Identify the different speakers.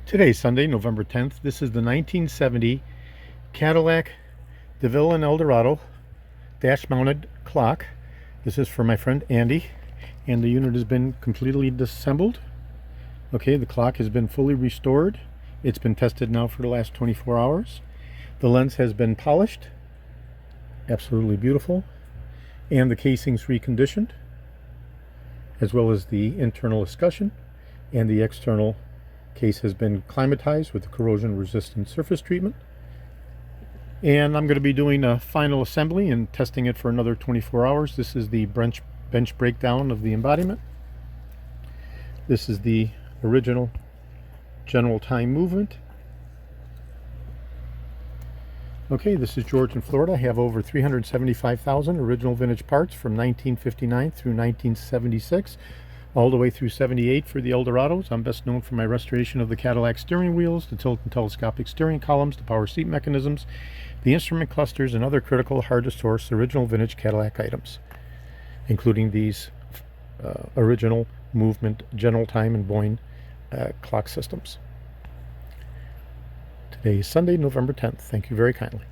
Speaker 1: Today's Sunday, November 10th. This is the 1970 Cadillac DeVille and Eldorado dash-mounted clock. This is for my friend Andy, and the unit has been completely disassembled. Okay, the clock has been fully restored. It's been tested now for the last 24 hours. The lens has been polished, absolutely beautiful, and the casing's reconditioned, as well as the internal escutcheon, and the external case has been climatized with corrosion resistant surface treatment. And I'm going to be doing a final assembly and testing it for another 24 hours. This is the bench breakdown of the embodiment. This is the original general time movement. Okay, this is George in Florida. I have over 375,000 original vintage parts from 1959 through 1976. All the way through 78 for the Eldorados. I'm best known for my restoration of the Cadillac steering wheels, the tilt and telescopic steering columns, the power seat mechanisms, the instrument clusters, and other critical, hard-to-source original vintage Cadillac items, including these original movement, general time, and Boyne clock systems. Today is Sunday, November 10th. Thank you very kindly.